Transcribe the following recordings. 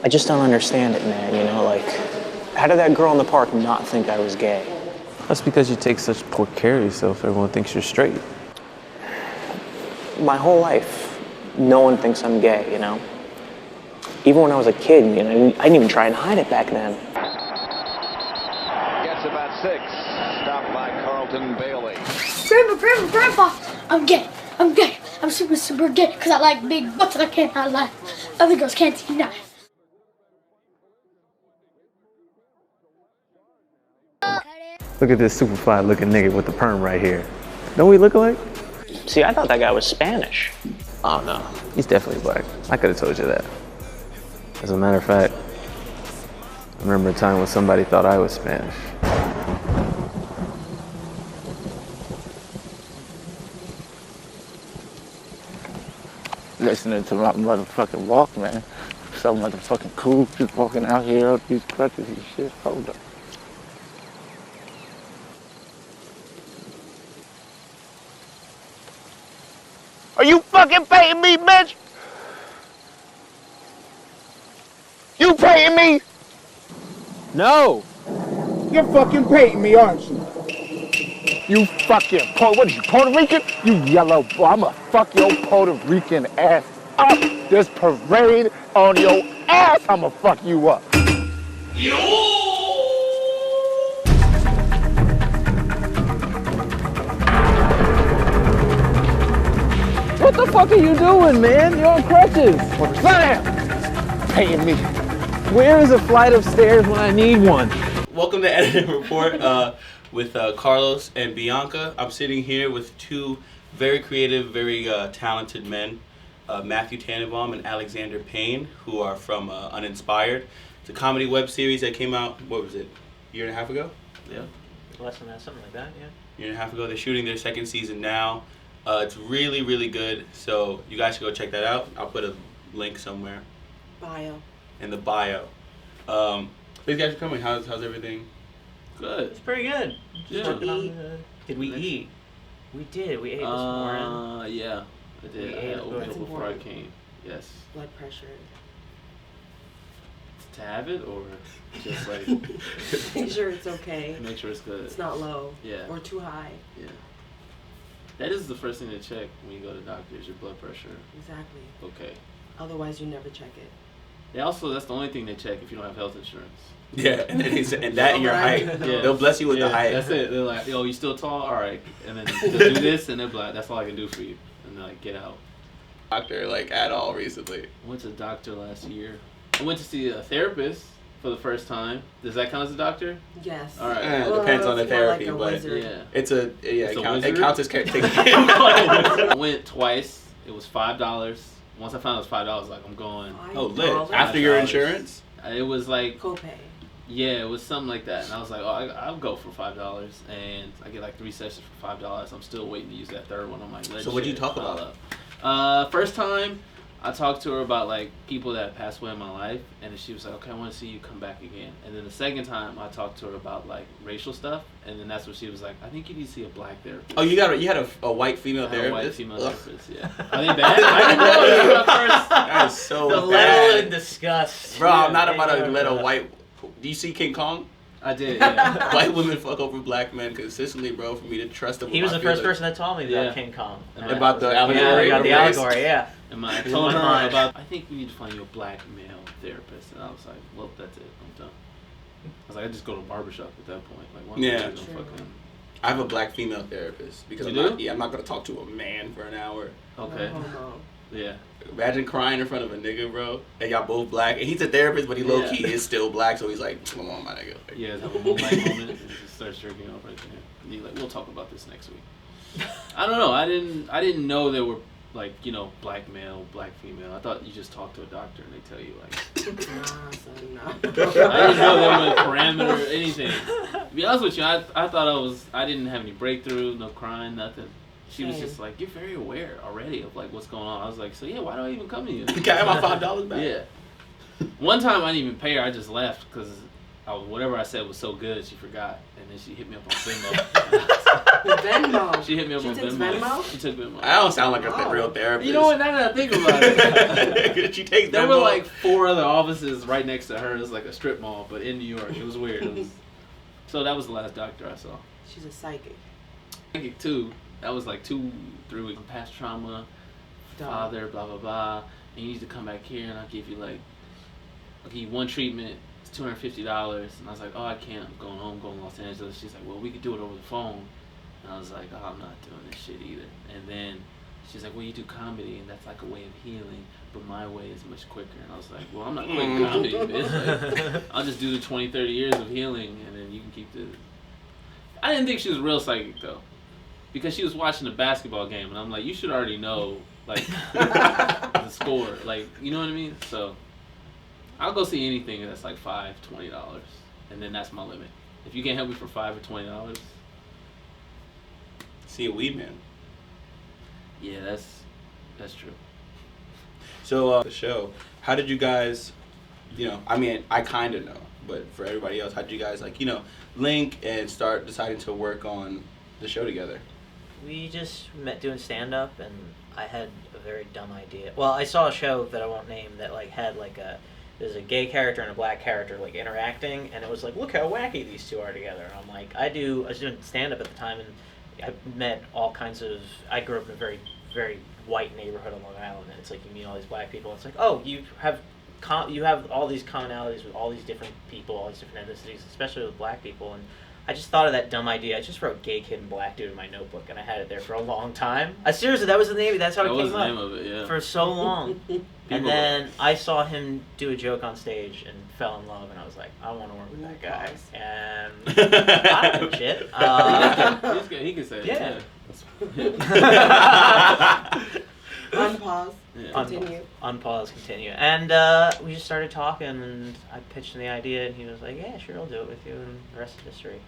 I just don't understand it, man, you know, like, how did that girl in the park not think I was gay? That's because you take such poor care of yourself, everyone thinks you're straight. My whole life, no one thinks I'm gay, you know? Even when I was a kid, you know, I didn't even try and hide it back then. Gets about 6. Stopped by Carlton Bailey. Grandpa, I'm gay. I'm super gay because I like big butts and I can't lie. Other girls can't deny. Look at this super fly looking nigga with the perm right here. Don't we look alike? See, I thought that guy was Spanish. Oh no, he's definitely black. I could have told you that. As a matter of fact, I remember a time when somebody thought I was Spanish. Listening to my motherfucking Walkman. So motherfucking cool, just walking out here up these crutches and shit. Hold up. Are you fucking paying me, bitch? You paying me? No! You're fucking paying me, aren't you? You fucking what are you, Puerto Rican? You yellow boy, I'ma fuck your Puerto Rican ass up. This parade on your ass, I'ma fuck you up. What the fuck are you doing, man? You're on crutches. Slam! Paying me. Where is a flight of stairs when I need one? Welcome to Editing Report with Carlos and Bianca. I'm sitting here with two very creative, very talented men, Matthew Tenenbaum and Alexander Payne, who are from Uninspired. It's a comedy web series that came out, what was it, a year and a half ago? Yeah, less than that, something like that, yeah. Year and a half ago. They're shooting their second season now. It's really, really good, so you guys should go check that out. I'll put a link somewhere. Bio. In the bio. These guys are coming. How's everything? Good. It's pretty good. Yeah. Did we eat? We did. We ate this morning. Yeah, I did. We I ate had oatmeal That's before I important. came. Yes. Blood pressure. To have it or just like Make sure it's okay. make sure it's good. It's not low. Yeah. Or too high. Yeah. That is the first thing to check when you go to the doctor is your blood pressure. Exactly. Okay. Otherwise, you never check it. They also, that's the only thing they check if you don't have health insurance. Yeah, and then and that and your height. Yeah. They'll bless you with the height. That's it. They're like, yo, you still tall? All right. And then they'll do this, and they're like, that's all I can do for you. And they're like, get out. Doctor, like, at all recently. I went to the doctor last year. I went to see a therapist for the first time. Does that count as a doctor? Yes. All right. It depends on the it's more therapy, like a but wizard. Yeah. it's a It's a it wizard? counts as taking. I went twice. It was $5. Once I found it was $5, like, I'm going. Oh, lit. $5. After your $5. insurance? It was like, Copay. yeah, it was something like that. And I was like, oh, I'll go for $5. And I get like 3 sessions for $5. I'm still waiting to use that third one on my leg. So what'd you talk about? First time, I talked to her about like people that passed away in my life, and then she was like, okay, I want to see you come back again. And then the second time, I talked to her about like racial stuff, and then that's when she was like, I think you need to see a black therapist. Oh, you had a white female I had a therapist? white female Ugh. therapist, yeah. Are they bad? I didn't know it was my first. That is so The bad. level of disgust. Bro, I'm not Yeah, about to yeah, let a yeah. white... Do you see King Kong? I did, yeah. White women fuck over black men consistently, bro, for me to trust them. He with was my the first feelings. person that told me Yeah. about King Kong. About the Yeah, allegory? we got the the race? allegory, yeah. And I Blew told my her mind. about, I think we need to find you a black male therapist. And I was like, well, that's it. I'm done. I was like, I just go to a barbershop at that point. Like, why Yeah. don't you fucking... I have a black female therapist because You I'm do? not going to talk to a man for an hour. Okay. Oh, Yeah. Imagine crying in front of a nigga, bro, and y'all both black. And he's a therapist, but he low-key Yeah. is still black, so he's like, come on, my nigga. You guys have a moonlight moment and just starts jerking off right there. And you're like, we'll talk about this next week. I don't know. I didn't know there were like, you know, black male, black female. I thought you just talk to a doctor and they tell you like nah, son, nah. I didn't know there was a parameter or anything. To be honest with you, I thought I didn't have any breakthrough, no crying, nothing. She was Same. just like, you're very aware already of like what's going on. I was like, so yeah, why do I even come to you? Can I have my $5 back? Yeah. One time I didn't even pay her. I just left because whatever I said was so good, she forgot, and then she hit me up on Venmo. Venmo. She hit me up on took Venmo. Venmo? She took Venmo. I don't sound like a real therapist. You know what? Now that I think about it, She takes there Venmo. were like 4 other offices right next to her. It was like a strip mall, but in New York. It was weird. So that was the last doctor I saw. She's a psychic. Psychic too. That was like 2-3 weeks past trauma, father, blah blah blah. And you need to come back here, and I'll give you like, I'll give you 1 treatment. It's $250. And I was like, oh, I can't. I'm going home. Going to Los Angeles. She's like, well, we could do it over the phone. And I was like, oh, I'm not doing this shit either. And then she's like, well, you do comedy, and that's like a way of healing, but my way is much quicker. And I was like, well, I'm not quitting comedy, bitch. Like, I'll just do the 20, 30 years of healing, and then you can keep the... I didn't think she was real psychic, though, because she was watching a basketball game, and I'm like, you should already know, like, the score. Like, you know what I mean? So I'll go see anything that's like $5, $20, and then that's my limit. If you can't help me for $5 or $20... See a weed man. Yeah, that's true. So the show, how did you guys, I mean, I kind of know, but for everybody else, how did you guys link and start deciding to work on the show together? We just met doing stand-up, and I had a very dumb idea. Well, I saw a show that I won't name that had there's a gay character and a black character interacting, and it was like, look how wacky these two are together. And I'm like, I was doing stand-up at the time, and I met all kinds of... I grew up in a very, very white neighborhood on Long Island, and it's like you meet all these black people. And it's like, oh, you have all these commonalities with all these different people, all these different ethnicities, especially with black people. And I just thought of that dumb idea. I just wrote "gay kid and black dude" in my notebook, and I had it there for a long time. Seriously, that was the name. That's how it came up. That was the name of it, yeah. For so long. And then I saw him do a joke on stage and fell in love, and I was like, I want to work with that guy. And I don't know shit. He's good. He can say it. Yeah. Unpause. Yeah. Continue. Unpause, continue. And we just started talking, and I pitched him the idea, and he was like, yeah, sure, I'll do it with you, and the rest is history.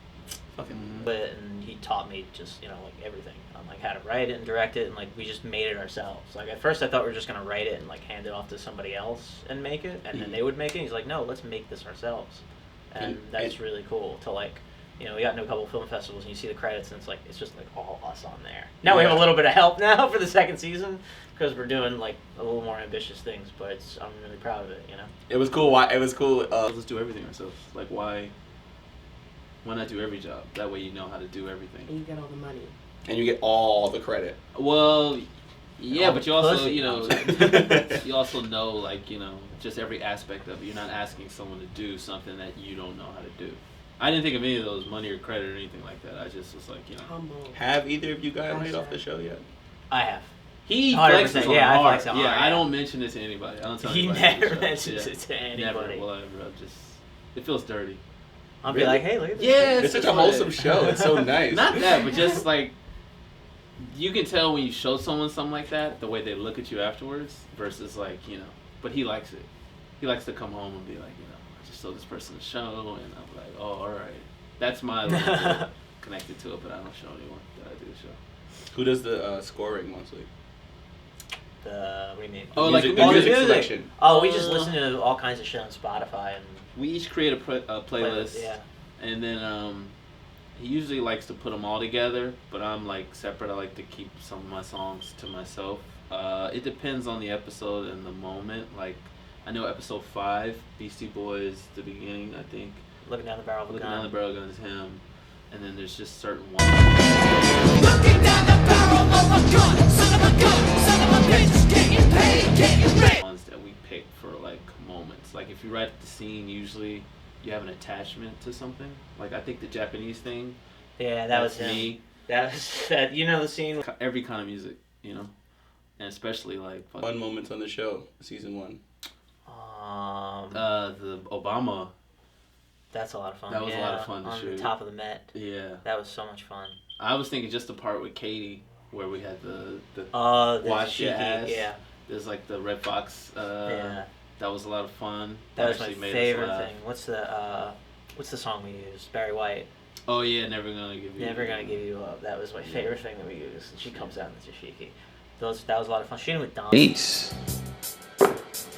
And he taught me just, everything on, how to write it and direct it, and, we just made it ourselves. At first I thought we were just going to write it and, hand it off to somebody else and make it, and then they would make it. He's like, no, let's make this ourselves. And that's really cool to, we got into a couple of film festivals, and you see the credits, and it's just, all us on there. Now we have a little bit of help now for the second season, because we're doing, a little more ambitious things, but I'm really proud of it, It was cool. It was cool. Let's do everything ourselves. Why not do every job? That way you know how to do everything. And you get all the money. And you get all the credit. Well, yeah, but you also, pussy. you also know, just every aspect of it. You're not asking someone to do something that you don't know how to do. I didn't think of any of those, money or credit or anything like that. I just was like, Humble. Have either of you guys made off the show yet? I have. He 100%, flexes on yeah, I hard. flex on hard, I yeah. don't mention this to anybody. I don't tell He anybody. never mentions it to anybody. Never. Well, it feels dirty. I'll Really? be like, hey, look at this. Yeah, It's such a wholesome show. It's so nice. Not that, but just you can tell when you show someone something like that, the way they look at you afterwards versus but he likes it. He likes to come home and be like, I just showed this person a show, and I'm like, oh, all right. That's my little connected to it, but I don't show anyone that I do the show. Who does the scoring mostly? What do you mean? Oh, music, all the the music music. selection. Oh, we just listen to all kinds of shit on Spotify and We each create a playlist, yeah. and then he usually likes to put them all together, but I'm separate. I like to keep some of my songs to myself. It depends on the episode and the moment. I know episode 5, Beastie Boys, the beginning, I think. Looking down the barrel of a Looking gun. down the barrel of a gun is him, and then there's just certain ones. Looking down the barrel of a gun, son of a bitch, getting paid, getting rich. Ones that we pick for moments. If you write the scene, usually you have an attachment to something. I think the Japanese thing. Yeah, that was that's him. me. That was that. The scene. Every kind of music, and especially Fun moments on the show, season 1. the Obama. That's a lot of fun. That was a lot of fun to on shoot. the top of the Met. Yeah. That was so much fun. I was thinking just the part with Katie where we had the wash your ass. Yeah. There's the Red Fox. Yeah. That was a lot of fun. That was my actually made us favorite laugh. thing. What's the song we used? Barry White. Oh yeah, Never Gonna Give You. Never Gonna Give You Up. That was my favorite thing that we used. And she comes out in the dashiki. That was a lot of fun. Shooting with Dom. Beats.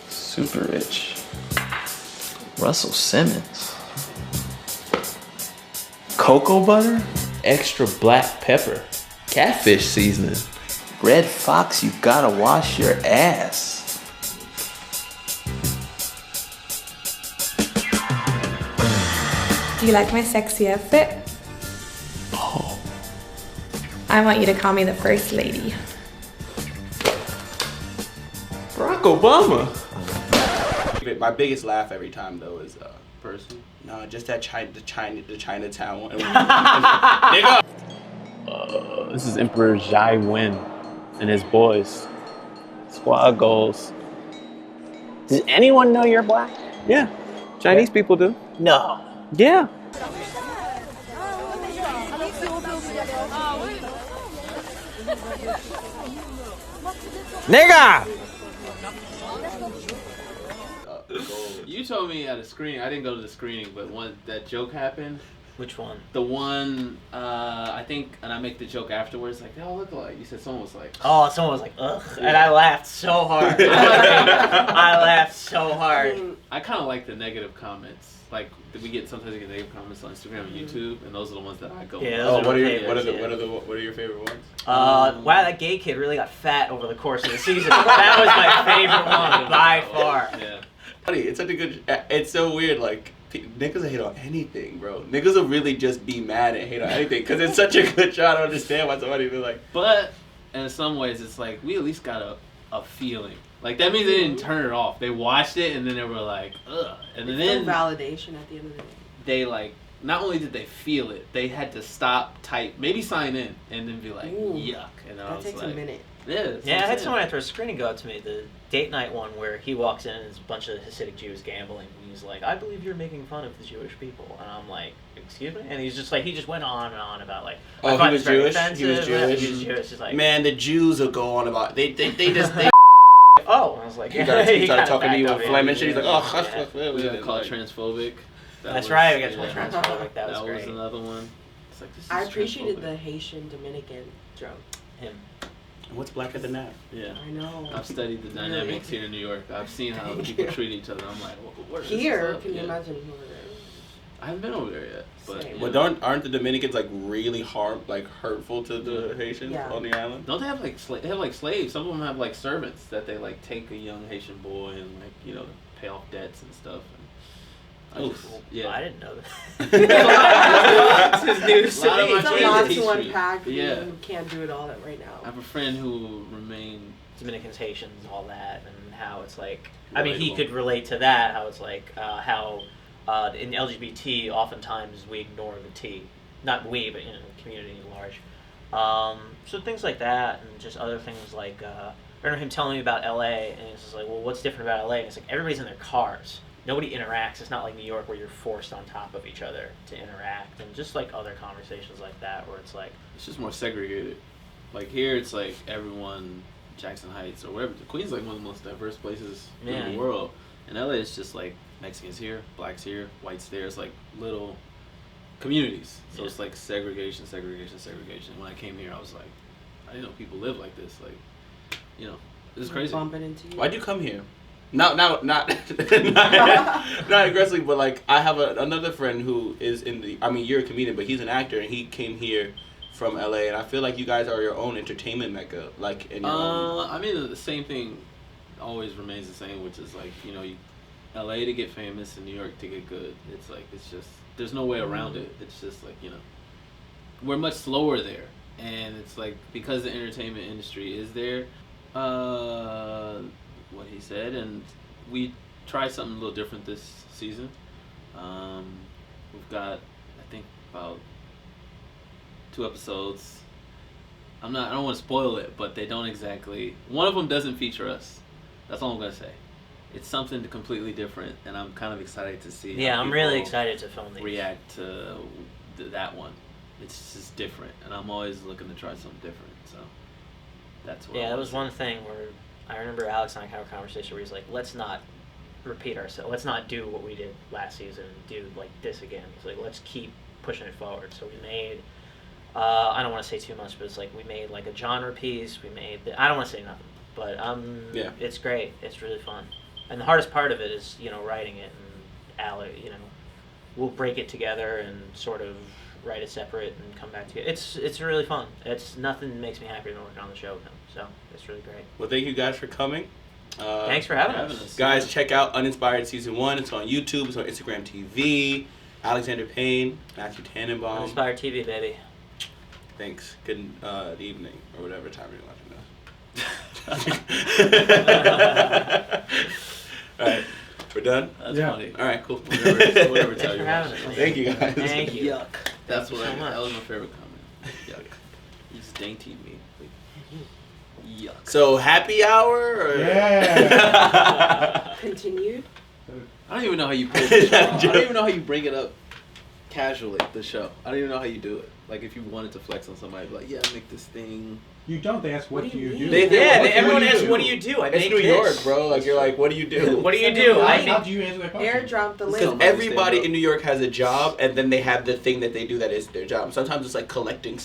Super rich. Russell Simmons. Cocoa butter? Extra black pepper. Catfish seasoning. Red Fox, you gotta wash your ass. Do you like my sexy outfit? Oh. I want you to call me the First Lady. Barack Obama. My biggest laugh every time though is person. No, just that the Chinatown one. Nigga. This is Emperor Jai Wen and his boys. Squad goals. Does anyone know you're black? Yeah, Chinese people do. No. Yeah. Nigga! You told me at a screening. I didn't go to the screening, but when that joke happened. Which one? The one, I think, and I make the joke afterwards, like, they all look alike. You said someone was like, oh, someone was like, ugh. Yeah. And I laughed so hard. I laughed so hard. I kind of like the negative comments. Like, sometimes we get negative comments on Instagram and YouTube, and those are the ones that I go with. Yeah, what are your favorite ones? Wow, that gay kid really got fat over the course of the season. That was my favorite one by far. Yeah. Funny, it's such a good. It's so weird, like. Niggas will hate on anything, bro. Niggas will really just be mad and hate on anything because it's such a good show. I don't understand why somebody be like. But in some ways, it's like we at least got a feeling. Like that means they didn't turn it off. They watched it and then they were like, ugh. And then validation at the end of the day. They like not only did they feel it, they had to stop, type, maybe sign in, and then be like, yuck. And then that takes a minute. Yeah, I had someone after a screening go up to me, the date night one, where he walks in and there's a bunch of Hasidic Jews gambling, and he's like, I believe you're making fun of the Jewish people. And I'm like, excuse me? And he's just like, he just went on and on about like, oh, he was Jewish? He was Jewish? He was Jewish. He's like, man, the Jews will go on about, they just, oh, I was like, he started talking to you with Flemish, and he's like, oh, we got called transphobic. That's right, we got called transphobic. That was great. That was another one. It's like, this is I appreciated the Haitian Dominican joke. Him. What's blacker than that? Yeah. I know. I've studied the dynamics here in New York. I've seen how people treat each other. I'm like, what here? Can you imagine over there? I haven't been over there yet. But aren't the Dominicans like really hurtful to the Haitians on the island? Don't they have like they have like slaves? Some of them have like servants that they like take a young Haitian boy and like pay off debts and stuff. Yeah, I didn't know that. It's news to me. It's a lot to history. unpack. Yeah. You can't do it all right now. I have a friend who remained Dominicans, Haitians, all that, and how it's like. I mean, he could relate to that. How it's like how in LGBT, oftentimes we ignore the T. Not we, but the community at large. So things like that, and just other things like I remember him telling me about LA, and he's just like, well, what's different about LA? And it's like everybody's in their cars. Nobody interacts. It's not like New York where you're forced on top of each other to interact, and just like other conversations like that where it's like it's just more segregated. Like here, it's like everyone, Jackson Heights or wherever. Queens is like one of the most diverse places in the world, and LA is just like Mexicans here, blacks here, whites there. It's like little communities. So it's like segregation. When I came here, I was like, I didn't know people live like this. Like, this is crazy. Bumping into you. Why'd you come here? Not aggressively, but like I have another friend who is in the. I mean, you're a comedian, but he's an actor, and he came here from LA, and I feel like you guys are your own entertainment mecca, like in your own. I mean, the same thing always remains the same, which is like LA to get famous and New York to get good. It's like it's just there's no way around it. It's just like we're much slower there, and it's like because the entertainment industry is there. What he said, and we tried something a little different this season. We've got, I think, about 2 episodes. I don't want to spoil it, but they don't exactly. One of them doesn't feature us. That's all I'm gonna say. It's something completely different, and I'm kind of excited to see. Yeah, I'm really excited to film these. React to that one. It's just different, and I'm always looking to try something different. So that's what. Yeah, that was one thing where. I remember Alex and I had a conversation where he's like, let's not repeat ourselves. Let's not do what we did last season and do like this again. He's like, let's keep pushing it forward. So we made, I don't want to say too much, but it's like we made like a genre piece. I don't want to say nothing, but it's great. It's really fun. And the hardest part of it is, writing it, and Alex, we'll break it together and sort of write it separate and come back to it. It's really fun. It's nothing makes me happier than working on the show with him. So it's really great. Well, thank you guys for coming. Thanks for having us. Guys, check out Uninspired Season 1. It's on YouTube. It's on Instagram TV. Alexander Payne, Matthew Tenenbaum. Uninspired TV, baby. Thanks. Good evening, or whatever time you're watching this. All right. We're done? That's funny. All right, cool. Whatever time you're watching. Thank you, guys. Thank you. Yuck. That's Thank what you so that was much. my favorite comment. Yuck. You just daintied me. Yuck. So, happy hour? Or? Yeah. Continued. I don't even know how you put it. I don't even know how you bring it up casually, the show. I don't even know how you do it. Like, if you wanted to flex on somebody, like, yeah, make this thing. You don't. They ask, what do you do? Everyone asks, what do you do? I It's make New this. York, bro. Like, you're like, what do you do? What do you do? How do you answer that question? Airdrop the Because link. everybody in New York has a job, and then they have the thing that they do that is their job. Sometimes it's like collecting